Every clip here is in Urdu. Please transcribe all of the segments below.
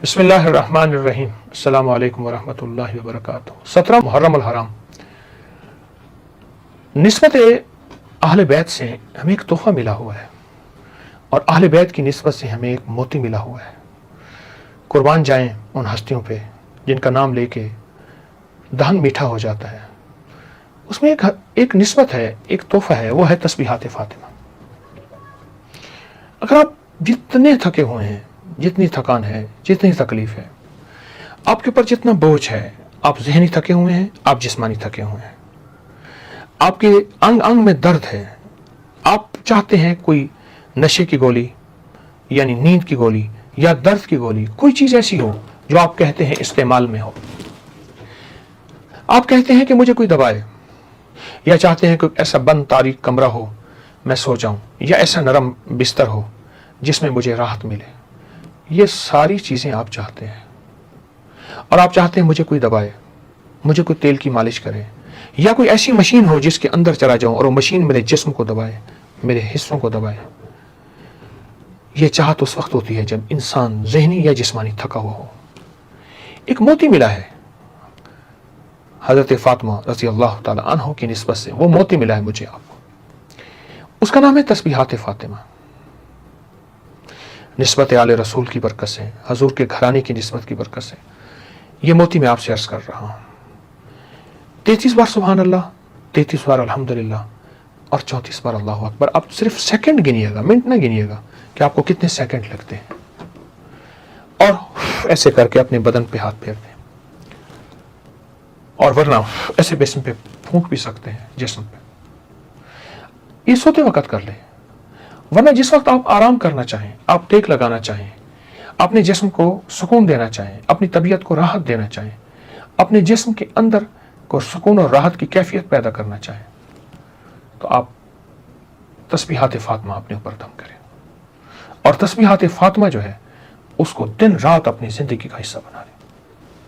بسم اللہ الرحمن الرحیم، السلام علیکم ورحمۃ اللہ وبرکاتہ۔ 17 محرم الحرام، نسبت اہل بیت سے ہمیں ایک تحفہ ملا ہوا ہے، اور اہل بیت کی نسبت سے ہمیں ایک موتی ملا ہوا ہے۔ قربان جائیں ان ہستیوں پہ جن کا نام لے کے دہن میٹھا ہو جاتا ہے۔ اس میں ایک نسبت ہے، ایک تحفہ ہے، وہ ہے تسبیحات فاطمہ۔ اگر آپ جتنے تھکے ہوئے ہیں، جتنی تھکان ہے، جتنی تکلیف ہے، آپ کے اوپر جتنا بوجھ ہے، آپ ذہنی تھکے ہوئے ہیں، آپ جسمانی تھکے ہوئے ہیں، آپ کے انگ انگ میں درد ہے، آپ چاہتے ہیں کوئی نشے کی گولی یعنی نیند کی گولی یا درد کی گولی، کوئی چیز ایسی ہو جو آپ کہتے ہیں استعمال میں ہو، آپ کہتے ہیں کہ مجھے کوئی دوائے، یا چاہتے ہیں کہ ایسا بند تاریک کمرہ ہو میں سو جاؤں، یا ایسا نرم بستر ہو جس میں مجھے راحت ملے۔ یہ ساری چیزیں آپ چاہتے ہیں، اور آپ چاہتے ہیں مجھے کوئی دبائے، مجھے کوئی تیل کی مالش کرے، یا کوئی ایسی مشین ہو جس کے اندر چلا جاؤں اور وہ مشین میرے جسم کو دبائے، میرے حصوں کو دبائے۔ یہ چاہت اس وقت ہوتی ہے جب انسان ذہنی یا جسمانی تھکا ہوا ہو۔ ایک موتی ملا ہے حضرت فاطمہ رضی اللہ تعالی عنہ کی نسبت سے، وہ موتی ملا ہے مجھے، آپ کو، اس کا نام ہے تسبیحات فاطمہ۔ نسبت آل رسول کی برکت سے، حضور کے گھرانے کی نسبت کی برکت سے یہ موتی میں آپ سے عرض کر رہا ہوں۔ 33 بار سبحان اللہ، 33 بار الحمدللہ، اور 34 بار اللہ اکبر۔ آپ صرف سیکنڈ گنیے گا، منٹ نہ گنیے گا کہ آپ کو کتنے سیکنڈ لگتے ہیں، اور ایسے کر کے اپنے بدن پہ ہاتھ پھیر دیں، اور ورنہ ایسے جسم پہ پھونک بھی سکتے ہیں، جسم پہ یہ سوتے وقت کر لیں، ورنہ جس وقت آپ آرام کرنا چاہیں، آپ ٹیک لگانا چاہیں، اپنے جسم کو سکون دینا چاہیں، اپنی طبیعت کو راحت دینا چاہیں، اپنے جسم کے اندر کو سکون اور راحت کی کیفیت پیدا کرنا چاہیں، تو آپ تسبیحات فاطمہ اپنے اوپر دم کریں، اور تسبیحات فاطمہ جو ہے اس کو دن رات اپنی زندگی کا حصہ بنا لیں۔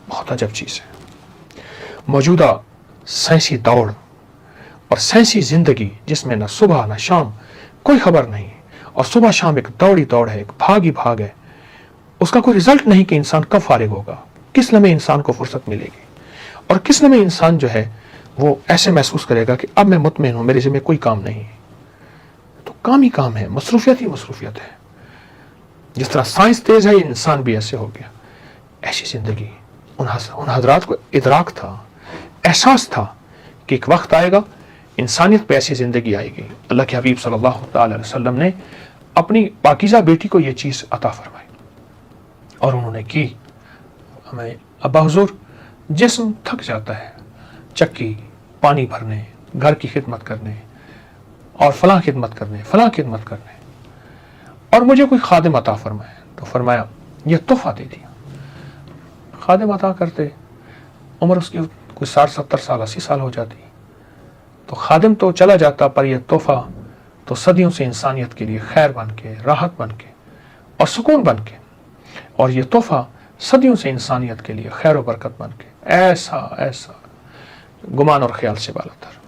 بہت عجب چیز ہے۔ موجودہ سائنسی دوڑ اور سائنسی زندگی جس میں نہ صبح نہ شام کوئی خبر نہیں، اور صبح شام ایک دوڑی دوڑ ہے، ایک بھاگی بھاگ ہے، اس کا کوئی رزلٹ نہیں کہ انسان کب فارغ ہوگا، کس لمحے انسان کو فرصت ملے گی، اور کس لمحے انسان جو ہے وہ ایسے محسوس کرے گا کہ اب میں مطمئن ہوں، میرے ذمہ کوئی کام نہیں ہے۔ تو کام ہی کام ہے، مصروفیت ہی مصروفیت ہے۔ جس طرح سائنس تیز ہے، انسان بھی ایسے ہو گیا۔ ایسی زندگی ان حضرات کو ادراک تھا، احساس تھا کہ ایک وقت آئے گا انسانیت پہ ایسی زندگی آئے گی۔ اللہ کے حبیب صلی اللہ تعالی علیہ وسلم نے اپنی پاکیزہ بیٹی کو یہ چیز عطا فرمائی، اور انہوں نے کی۔ ہمیں ابا حضور، جسم تھک جاتا ہے چکی پانی بھرنے، گھر کی خدمت کرنے، اور فلاں خدمت کرنے، فلاں خدمت کرنے، اور مجھے کوئی خادم عطا فرمائے، تو فرمایا یہ تحفہ دے دیا۔ خادم عطا کرتے، عمر اس کی کوئی 60 70 سال 80 سال ہو جاتی، تو خادم تو چلا جاتا، پر یہ تحفہ تو صدیوں سے انسانیت کے لیے خیر بن کے، راحت بن کے، اور سکون بن کے، اور یہ تحفہ صدیوں سے انسانیت کے لیے خیر و برکت بن کے، ایسا ایسا گمان اور خیال سے بالا تر۔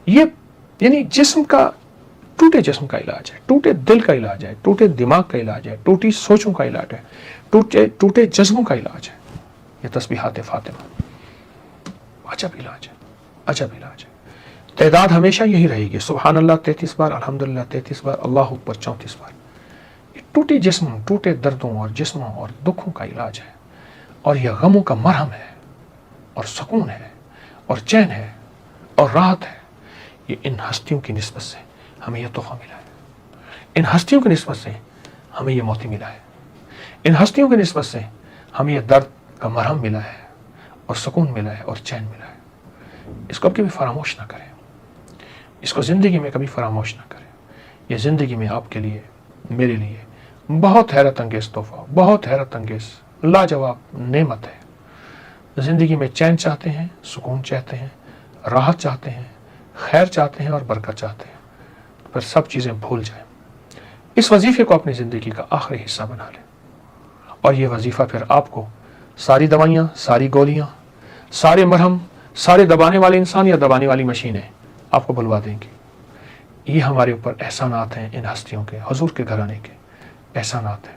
یہ یعنی جسم کا، ٹوٹے جسم کا علاج ہے، ٹوٹے دل کا علاج ہے، ٹوٹے دماغ کا علاج ہے، ٹوٹی سوچوں کا علاج ہے، ٹوٹے جذبوں کا علاج ہے یہ تسبیحات فاطمہ۔ عجب علاج ہے، عجب علاج ہے۔ تعداد ہمیشہ یہی رہے گی، سبحان اللہ 33 بار، الحمدللہ 33 بار، اللہ اکبر 34 بار۔ یہ ٹوٹے جسم، ٹوٹے دردوں اور جسموں اور دکھوں کا علاج ہے، اور یہ غموں کا مرہم ہے، اور سکون ہے، اور چین ہے، اور راحت ہے۔ یہ ان ہستیوں کی نسبت سے ہمیں یہ تحفہ ملا ہے، ان ہستیوں کی نسبت سے ہمیں یہ موتی ملا ہے، ان ہستیوں کی نسبت سے ہمیں یہ درد کا مرہم ملا ہے، اور سکون ملا ہے، اور چین ملا ہے۔ اس کو کبھی فراموش نہ کریں، اس کو زندگی میں کبھی فراموش نہ کریں۔ یہ زندگی میں آپ کے لیے، میرے لیے بہت حیرت انگیز تحفہ، بہت حیرت انگیز لاجواب نعمت ہے۔ زندگی میں چین چاہتے ہیں، سکون چاہتے ہیں، راحت چاہتے ہیں، خیر چاہتے ہیں، اور برکت چاہتے ہیں، پھر سب چیزیں بھول جائیں۔ اس وظیفے کو اپنی زندگی کا آخری حصہ بنا لیں، اور یہ وظیفہ پھر آپ کو ساری دوائیاں، ساری گولیاں، سارے مرہم، سارے دبانے والے انسان یا دبانے والی مشینیں آپ کو بلوا دیں گی۔ یہ ہمارے اوپر احسانات ہیں ان ہستیوں کے، حضور کے گھرانے کے احسانات ہیں۔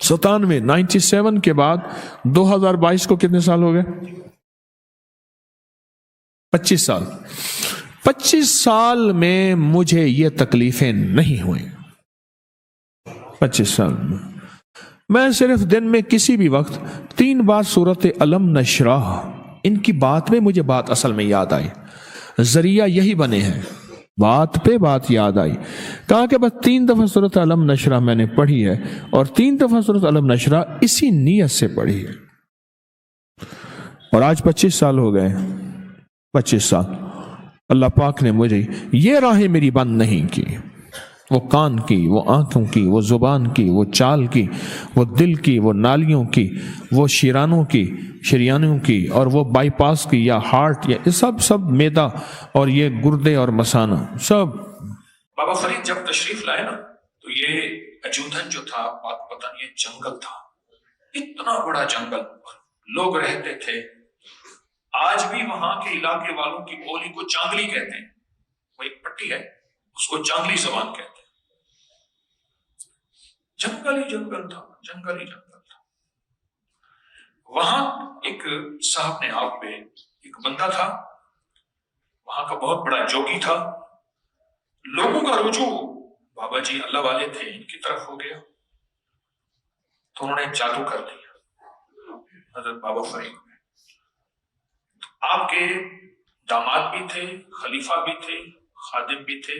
97 97 کے بعد 2022 کو کتنے سال ہو گئے؟ 25 سال 25 سال میں مجھے یہ تکلیفیں نہیں ہوئیں. 25 سال میں صرف دن میں کسی بھی وقت 3 بار سورت علم نشرح، ان کی بات میں مجھے بات اصل میں یاد آئی، ذریعہ یہی بنے ہیں، بات پہ بات یاد آئی. کہا کہ بس 3 دفعہ سورت علم نشرح میں نے پڑھی ہے، اور 3 دفعہ سورت علم نشرح اسی نیت سے پڑھی ہے. اور آج 25 سال ہو گئے. 25 سال اللہ پاک نے مجھے یہ راہیں میری بند نہیں کی، وہ کان کی، وہ آنکھوں کی، وہ زبان کی، وہ چال کی، وہ دل کی، وہ نالیوں کی، وہ شریانوں کی، اور وہ بائی پاس کی یا ہارٹ، یا سب میدا اور یہ گردے اور مثانہ سب. بابا فرید جب تشریف لائے نا تو یہ اجودھن جو تھا پاک پتن، یہ جنگل تھا، اتنا بڑا جنگل، لوگ رہتے تھے. آج بھی وہاں کے علاقے والوں کی بولی کو جانگلی کہتے ہیں، وہ ایک پٹی ہے اس کو جانگلی زبان کہتے ہیں. جنگل ہی جنگل تھا، جنگل ہی جنگل تھا. وہاں ایک صاحب نے آپ پہ ایک بندہ تھا، وہاں کا بہت بڑا جوگی تھا. لوگوں کا رجوع بابا جی اللہ والے تھے ان کی طرف ہو گیا، تو انہوں نے جادو کر دیا حضرت بابا فرید میں. آپ کے داماد بھی تھے، خلیفہ بھی تھے، خادم بھی تھے،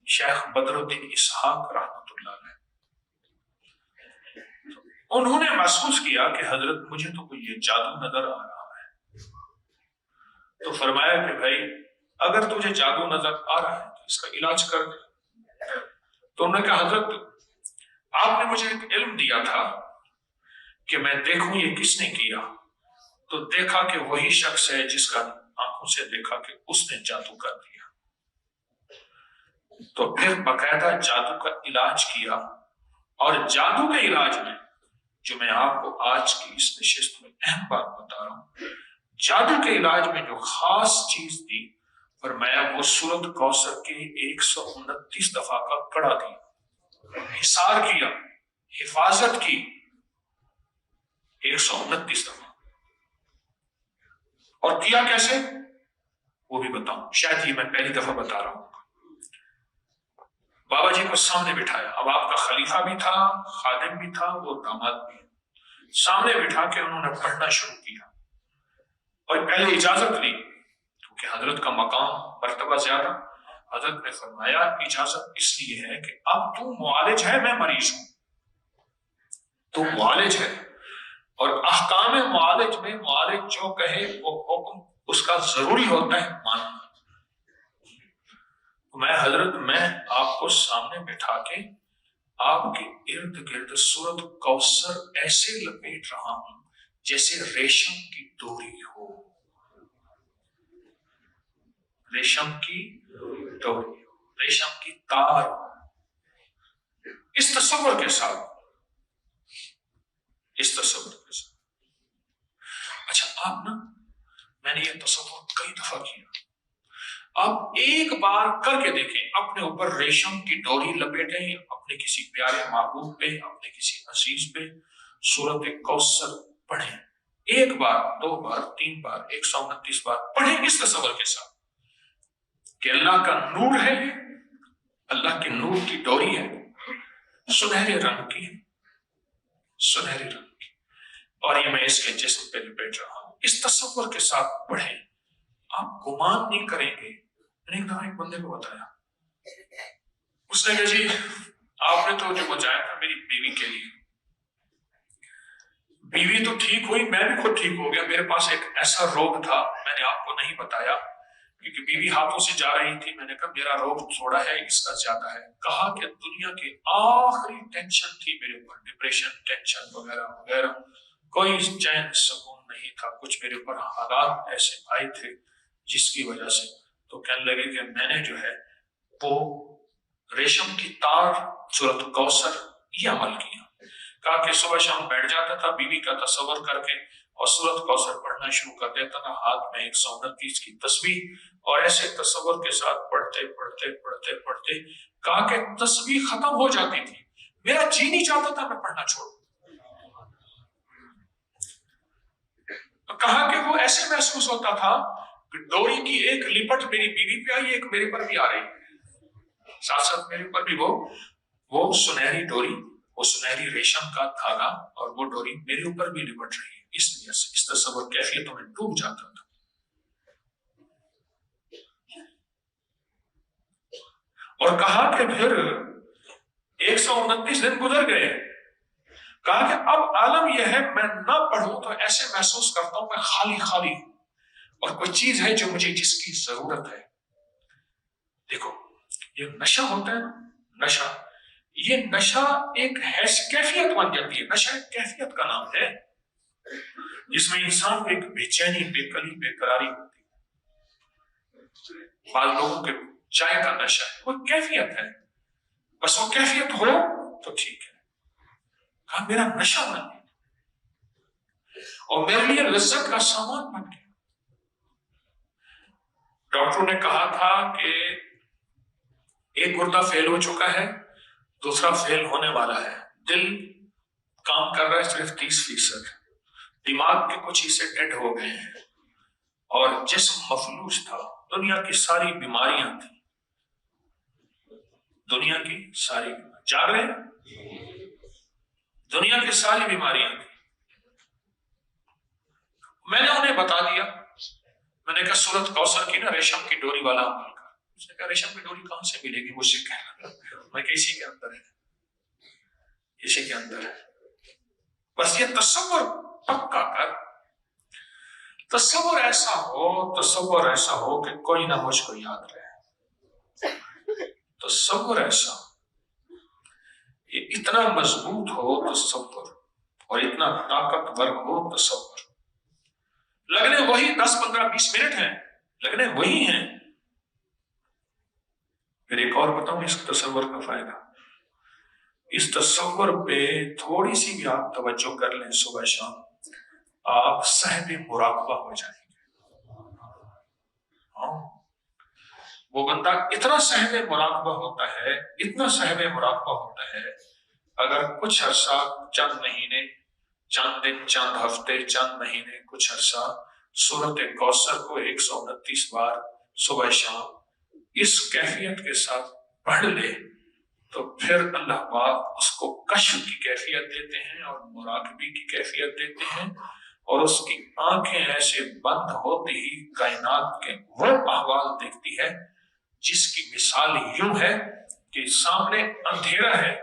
شیخ بدر الدین اسحاق رحمۃ اللہ علیہ. انہوں نے محسوس کیا کہ حضرت مجھے تو کوئی یہ جادو نظر آ رہا ہے. تو فرمایا کہ بھائی اگر تجھے جادو نظر آ رہا ہے تو اس کا علاج کر دے. تو انہوں نے کہا حضرت آپ نے مجھے ایک علم دیا تھا کہ میں دیکھوں یہ کس نے کیا، تو دیکھا کہ وہی شخص ہے جس کا آنکھوں سے دیکھا کہ اس نے جادو کر دیا. تو پھر باقاعدہ جادو کا علاج کیا. اور جادو کے علاج میں جو میں آپ کو آج کی اس نشست میں اہم بات بتا رہا ہوں، جادو کے علاج میں جو خاص چیز دی فرمایا وہ سورت کوثر کے 129 دفعہ کا کڑا دیا، حصار کیا، حفاظت کی 129 دفعہ. اور کیا کیسے وہ بھی بتاؤں، شاید یہ میں پہلی دفعہ بتا رہا ہوں. بابا جی کو سامنے بٹھایا، اب آپ کا خلیفہ بھی تھا، خادم بھی تھا، وہ داماد بھی. سامنے بٹھا کے انہوں نے پڑھنا شروع کیا، اور پہلے اجازت لی کیونکہ حضرت کا مقام مرتبہ زیادہ. حضرت نے فرمایا اجازت اس لیے ہے کہ اب تو معالج ہے، میں مریض ہوں، تو معالج ہے، اور احکام معالج میں معالج جو کہے وہ حکم اس کا ضروری ہوتا ہے ماننا. میں آپ کو سامنے بٹھا کے آپ کے ارد گرد سورت کوثر ایسے لپیٹ رہا ہوں جیسے ریشم کی ڈوری ہو، ریشم کی ڈوری ہو، ریشم کی تار ہو. اس تصور کے ساتھ اچھا آپ نا، میں نے یہ تصور کئی دفعہ کیا، آپ ایک بار کر کے دیکھیں، اپنے اوپر ریشم کی ڈوری لپیٹیں، اپنے کسی پیارے محبوب پہ، اپنے کسی عزیز پہ سورت کوثر پڑھیں. 1 بار 2 بار 3 بار 129 بار پڑھیں اس تصور کے ساتھ کہ اللہ کا نور ہے، اللہ کے نور کی ڈوری ہے، سنہرے رنگ کی، اور یہ میں اس کے جسم پہ لپیٹ رہا ہوں. اس تصور کے ساتھ پڑھیں، آپ گمان نہیں کریں گے. میں نے ایک بندے کو بتایا، اس نے کہا جی آپ نے تو جو بچایا تھا میری بیوی کے لیے، بیوی تو ٹھیک ہوئی، میں بھی خود ٹھیک ہو گیا. میرے پاس ایک ایسا روگ تھا، میں نے آپ کو نہیں بتایا کیونکہ بیوی ہاتھوں سے جا رہی تھی. میں نے کہا میرا روگ تھوڑا ہے، اس کا زیادہ ہے. کہا کہ دنیا کی آخری ٹینشن تھی میرے اوپر، ڈپریشن، ٹینشن وغیرہ وغیرہ، کوئی چین سکون نہیں تھا. کچھ میرے اوپر حالات ایسے آئے تھے جس کی وجہ سے، تو کہنے لگے کہ میں نے جو ہے وہ ریشم کی تار سورت کوثر یہ عمل کیا. کہا کہ صبح شام بیٹھ جاتا تھا بیوی کا تصور کر کے اور سورت کوثر پڑھنا شروع کر دیتا تھا، ہاتھ میں 129 کی تسبیح، اور ایسے تصور کے ساتھ پڑھتے پڑھتے پڑھتے پڑھتے کہا کہ تسبیح ختم ہو جاتی تھی، میرا جی نہیں چاہتا تھا میں پڑھنا چھوڑوں. محسوس ہوتا تھا کہ ڈوری کی ایک لپٹ میری بیوی پہ آئی، ایک میرے پر بھی آ رہی ہے، ساتھ ساتھ میرے اوپر بھی وہ سنہری ڈوری، وہ سنہری ریشم کا دھاگا اور وہ ڈوری میرے اوپر بھی لپٹ رہی ہے۔ اس لیے اس تصور کیفیتوں میں ڈوب جاتا تھا۔ اور کہا کہ پھر 129 دن گزر گئے، کہا کہ اب عالم یہ ہے میں نہ پڑھوں تو ایسے محسوس کرتا ہوں میں خالی خالی ہوں، اور کوئی چیز ہے جو مجھے جس کی ضرورت ہے۔ دیکھو یہ نشہ ہوتا ہے نا، نشہ، یہ نشہ ایک کیفیت بن جاتی ہے۔ نشہ ایک کیفیت کا نام ہے جس میں انسان کو ایک بے چینی، بے قلی، بے قراری ہوتی ہے۔ بعض لوگوں کے چائے کا نشہ ہے، وہ کیفیت ہے، بس وہ کیفیت ہو تو ٹھیک ہے۔ کہا میرا نشہ بن گیا اور میرے لیے لذت کا سامان بن گیا۔ ڈاکٹروں نے کہا تھا کہ ایک گردہ فیل ہو چکا ہے، دوسرا فیل ہونے والا ہے، دل کام کر رہا ہے صرف 30%، دماغ کے کچھ حصے ڈیڈ ہو گئے ہیں، اور جسم مفلوج تھا۔ دنیا کی ساری بیماریاں تھیں، دنیا کی ساری جاگ رہے ہیں، دنیا کی ساری بیماریاں تھیں۔ میں نے انہیں بتا دیا، میں نے کہا سورۃ کوثر کی نا ریشم کی ڈوری والا عمل کر۔ اس نے کہا ریشم کی ڈوری کہاں سے ملے گی؟ مجھ سے کہنا، میں کہ اسی کے اندر ہے، اسی کے اندر ہے۔ بس یہ تصور پکا کر، تصور ایسا ہو کہ کوئی نہ مجھ کو یاد رہے، تصور ایسا، یہ اتنا مضبوط ہو تصور، اور اتنا طاقتور ہو تصور، لگنے وہی 10 15 20 منٹ ہیں، لگنے وہی ہیں۔ پھر ایک اور بتاؤں اس تصور کا فائدہ، اس تصور پہ تھوڑی سی بھی آپ توجہ کر لیں صبح شام، آپ صاحب مراقبہ ہو جائیں گے۔ ہاں، وہ بندہ اتنا صاحب مراقبہ ہوتا ہے، اتنا صاحب مراقبہ ہوتا ہے، اگر کچھ عرصہ، چند مہینے، چند دن، چند ہفتے، چند مہینے، کچھ عرصہ سورۃ کوثر کو 129 بار صبح شام اس کیفیت کے ساتھ پڑھ لے تو پھر اللہ پاک اس کو کشف کی کیفیت دیتے ہیں اور مراقبے کی کیفیت دیتے ہیں، اور اس کی آنکھیں ایسے بند ہوتے ہی کائنات کے وہ احوال دیکھتی ہے جس کی مثال یوں ہے کہ سامنے اندھیرا ہے،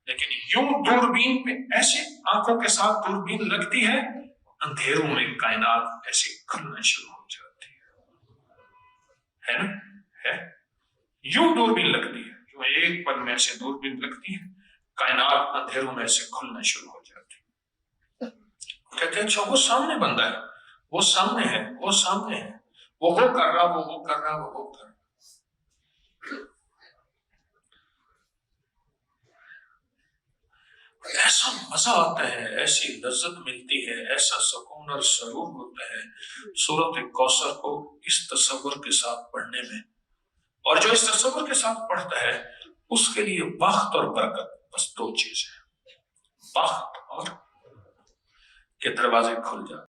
لیکن یوں دوربین پہ ایسے آنکھوں کے ساتھ دوربین لگتی ہے، اندھیروں میں کائنات ایسے کھلنا شروع ہو جاتی ہے نا، ہے یوں دوربین لگتی ہے، جو ایک پل میں ایسے دوربین لگتی ہے، کائنات اندھیروں میں ایسے کھلنا شروع ہو جاتی ہے۔ کہتے ہیں اچھا وہ سامنے بندہ ہے، وہ سامنے ہے، وہ سامنے ہے، وہ کر رہا، وہ کر رہا، وہ کر رہا۔ ایسا مزہ آتا ہے، ایسی لذت ملتی ہے، ایسا سکون اور سرور ہوتا ہے سورۃ کوثر کو اس تصور کے ساتھ پڑھنے میں، اور جو اس تصور کے ساتھ پڑھتا ہے اس کے لیے وقت اور برکت، بس 2 چیز ہے، وقت اور کہ دروازے کھل جاتے۔